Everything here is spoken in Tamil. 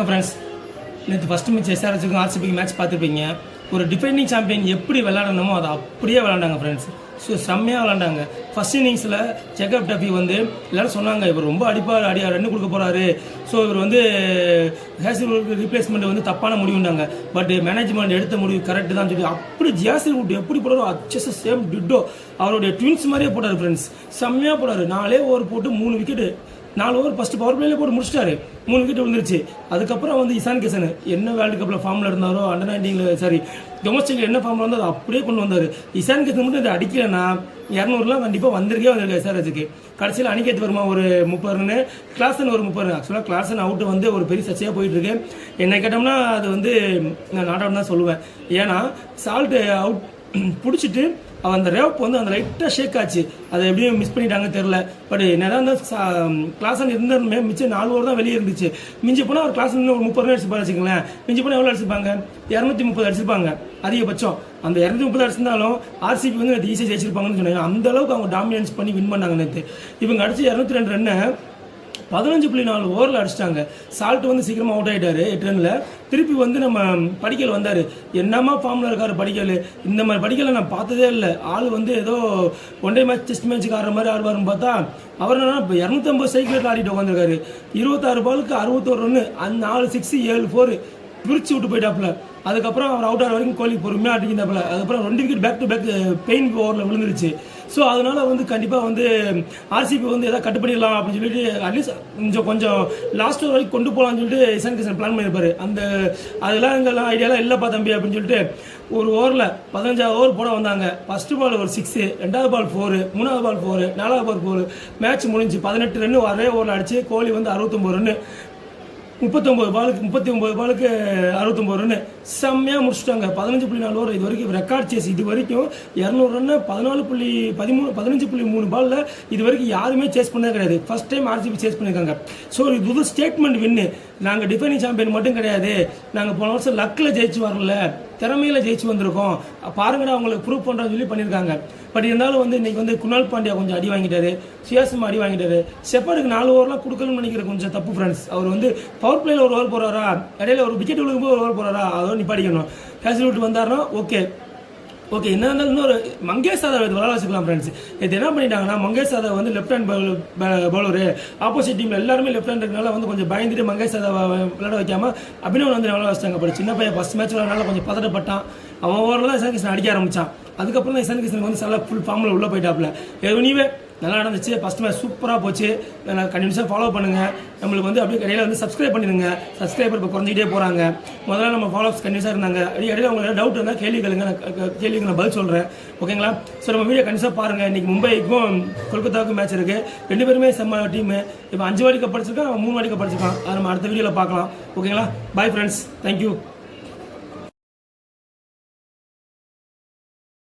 வணக்கம் ஃப்ரெண்ட்ஸ். நேற்று ஃபஸ்ட்டு மேட்ச் எஸ்ஆர்எச்சுக்கும் ஆர்சிபிக்கு மேட்ச் பார்த்துருப்பீங்க. ஒரு டிஃபெண்டிங் சாம்பியன் எப்படி விளையாடணுமோ அதை அப்படியே விளாண்டாங்க ஃப்ரெண்ட்ஸ். ஸோ செம்மையாக விளாண்டாங்க. ஃபஸ்ட் இன்னிங்ஸில் ஜேக்கப் டஃபி வந்து எல்லோரும் சொன்னாங்க இவர் ரொம்ப அடிப்பார், ரன்னு கொடுக்க போகிறாரு, ஸோ இவர் வந்து ஹேசில்வுட் ரீப்ளேஸ்மெண்ட் வந்து தப்பான முடிவுண்டாங்க. பட் மேனேஜ்மெண்ட் எடுத்த முடிவு கரெக்டு தான் சொல்லி அப்படி ஹேசில்வுட் எப்படி போடுறோ அச்சஸ் சேம் டிட்டோ அவருடைய ட்வின்ஸ் மாதிரியே போட்டார் ஃப்ரெண்ட்ஸ். செம்மையாக போட்டார். 4 ஓவர் போட்டு 3 விக்கெட்டு. 4 ஓவர் ஃபஸ்ட்டு பவர் பிளேல போட்டு முடிச்சிட்டாரு. 3 விக்கெட் விழுந்துருச்சு. அதுக்கப்புறம் வந்து இசான் கிஷன் என்ன வேர்ல்டு கப்பில் ஃபார்மில் இருந்தாரோ, அண்டர் 19 டொமஸ்டிக்கில் என்ன ஃபார்மில் வந்தோ அதை அப்படியே கொண்டு வந்தார். இசான் கிஷன் மட்டும் இதை அடிக்கலைன்னா 200 கண்டிப்பாக வந்திருக்கே எஸ்ஆர்எச்சுக்கு. கடைசியில் அணிகேத் வருமா ஒரு 30 ரன்னு, கிளாசன் ஒரு 30 ரன். ஆக்சுவலாக கிளாசன் அவுட்டு வந்து ஒரு பெரிய சர்ச்சையாக போயிட்டுருக்கு. என்ன கேட்டோம்னா அது வந்து நான் நாட் அவுட் தான் சொல்லுவேன். ஏன்னா சால்ட் அவுட் பிடிச்சிட்டு அந்த ரேப் வந்து அந்த லைட்டாக ஷேக் ஆச்சு. அதை எப்படியும் மிஸ் பண்ணிட்டாங்க தெரில. பட் என்னதான் இருந்தால் கிளாஸன் இருந்தாலுமே மிச்சம் 4 ஓவர் தான் வெளியே இருந்துச்சு. மிஞ்சி போனால் ஒரு கிளாஸ் ஒரு 30 ரன் அடிச்சுப்பாரு வச்சுக்கங்களேன். மிஞ்சி போனால் எவ்வளோ அடிச்சிருப்பாங்க? 230 அடிச்சிருப்பாங்க அதிகபட்சம். அந்த 230 அடிச்சிருந்தாலும் ஆர்சிபி வந்து நேற்று ஈஸியாக ஜெயிச்சிருப்பாங்கன்னு சொன்னாங்க. அந்த அளவுக்கு அவங்க டாமினன்ஸ் பண்ணி வின் பண்ணாங்க நேற்று. இவங்க அடிச்சு 202 ரன்னு 15.4 ஓவரில் அடிச்சிட்டாங்க. சால்ட் வந்து சீக்கிரமாக அவுட் ஆகிட்டாரு 8 ரனில். திருப்பி வந்து நம்ம படிக்கல் வந்தார். என்னமா ஃபார்மில் இருக்கார் படிக்கல். இந்த மாதிரி படிக்கலை நான் பார்த்ததே இல்லை. ஆள் வந்து ஏதோ ஒன் டே மேட்ச் டெஸ்ட் மேட்ச்சுக்கு ஆடுற மாதிரி ஆடுவாருன்னு பார்த்தா அவர் என்னன்னா இப்போ 250 சைக்கிள் ஆடிட்டு உட்காந்துருக்காரு. 26 பாலுக்கு 61 ரன்னு, 4 6 7 4 பிரிச்சு விட்டு போயிட்டாப்புல. அதுக்கப்புறம் அவர் அவுட் ஆகிற வரைக்கும் கோலி பொறுமையாக அடிக்கிட்டாப்புல. அதுக்கப்புறம் 2 விக்கெட் பேக் டு பேக் பெயின் ஓவரில் விழுந்துருச்சு. ஸோ அதனால் வந்து கண்டிப்பாக வந்து ஆர்சிபி வந்து எதாவது கட்டு பண்ணிடலாம் அப்படின்னு சொல்லிட்டு அட்லீஸ்ட் கொஞ்சம் லாஸ்ட் ஓவர் வரைக்கும் கொண்டு போகலான்னு சொல்லிட்டு இசான் கிஷன் பிளான் பண்ணியிருப்பாரு. அந்த அதெல்லாம் எங்கெல்லாம் ஐடியாலாம் இல்லைப்பா தம்பி அப்படின்னு சொல்லிட்டு ஒரு ஓவரில் 15 ஓவர் போட வந்தாங்க. ஃபஸ்ட்டு பால் ஒரு 6, 2வது பால் 4, 3வது பால் 4, 4வது பால் 4. மேட்ச் முடிஞ்சு 18 ரன்னு ஒரே ஓவரில் அடிச்சு கோலி வந்து 69 ரன்னு, 39 பாலுக்கு 69 ரன்னு செம்மையாக முடிச்சுட்டாங்க. 15.4 ஓவர் இது வரைக்கும் ரெக்கார்ட் சேஸ். இது வரைக்கும் 200 ரன்னு 15.3 பாலில் இது வரைக்கும் யாருமே சேஸ் பண்ணவே கிடையாது. ஃபர்ஸ்ட் டைம் ஆர்சிபி சேஸ் பண்ணியிருக்காங்க. ஸோ இது ஸ்டேட்மெண்ட் வின்னு. நாங்கள் டிஃபெண்டிங் சாம்பியன் மட்டும் கிடையாது, நாங்கள் போன வருஷம் லக்கில் ஜெயிச்சு வரல, திறமையில் ஜெயிச்சு வந்திருக்கோம், பாருங்கடா அவங்களுக்கு ப்ரூவ் பண்ணுறோன்னு சொல்லி பண்ணியிருக்காங்க. பட் இருந்தாலும் வந்து இன்றைக்கி வந்து குணால் பாண்டியா கொஞ்சம் அடி வாங்கிட்டாரு, சியாசம் அடி வாங்கிட்டாரு. ஷெப்பர்டுக்கு 4 ஓவர்லாம் கொடுக்கணும்னு நினைக்கிற கொஞ்சம் தப்பு ஃப்ரெண்ட்ஸ். அவர் வந்து பவர் பிளேயில் ஒரு ஓவர் போகிறாரா, இடையில ஒரு விக்கெட் விழுகும்போது ஒரு ஓவர் போகிறாரா, அதோட நிப்பாடிக்கணும். ஹேசில்வுட் வந்தாருன்னா ஓகே என்ன இருந்தாலும் இன்னொரு மங்கேஷ் யாதவ் விளையாட வச்சுக்கலாம் ஃப்ரெண்ட்ஸ். இது என்ன பண்ணிட்டாங்கன்னா மங்கேஷ் யாதவ் வந்து லெஃப்ட் ஹேண்ட் பவுலரு, ஆப்போசிட் டீமில் எல்லாருமே லெஃப்ட் ஹேண்ட் இருக்கனால வந்து கொஞ்சம் பயந்துட்டு மங்கேஷ் யாதவ் விளையாட வைக்காமல் அபினவ் வந்து விளையாட வச்சிட்டாங்க. பட் சின்ன பையன் ஃபஸ்ட் மேட்ச் விளையாடனால கொஞ்சம் பதட்டப்பட்டான். அவன் ஓவரில் தான் இசான் கிஷன் அடிக்க ஆரம்பித்தான். அதுக்கப்புறம் தான் இசான் கிஷனுக்கு வந்து நல்லா ஃபுல் ஃபார்மில் உள்ளே போயிட்டாப்புல. எனிவே நல்லா நடந்துச்சு. ஃபஸ்ட் மேட்ச் சூப்பராக போச்சு. கண்டினியூஸாக ஃபாலோ பண்ணுங்கள். நம்மளுக்கு வந்து அப்படியே இடையில வந்து சப்ஸ்கிரைப் பண்ணிடுங்க. சப்ஸ்கிரைபர் இப்போ குறைஞ்சிக்கிட்டே போகிறாங்க. முதல்ல நம்ம ஃபாலோஅப்ஸ் கண்டினியூஸாக இருந்தாங்க. இடையில உங்களுக்கு டவுட் இருந்தால் கேள்விக்கு நான் பதில் சொல்கிறேன். ஓகேங்களா? ஸோ நம்ம வீடியோ கண்டிப்பாக பாருங்கள். இன்றைக்கி மும்பைக்கும் கொல்கத்தாவுக்கும் மேட்ச் இருக்குது. 2 பேருமே செம்ம டீமு. இப்போ 5 வாட்டி கப் அடிச்சிருக்கான், அவன் 3 வாட்டி கப் அடிச்சிருக்கான். அதை நம்ம அடுத்த வீடியோவில் பார்க்கலாம். ஓகேங்களா? Bye friends. தேங்க்யூ.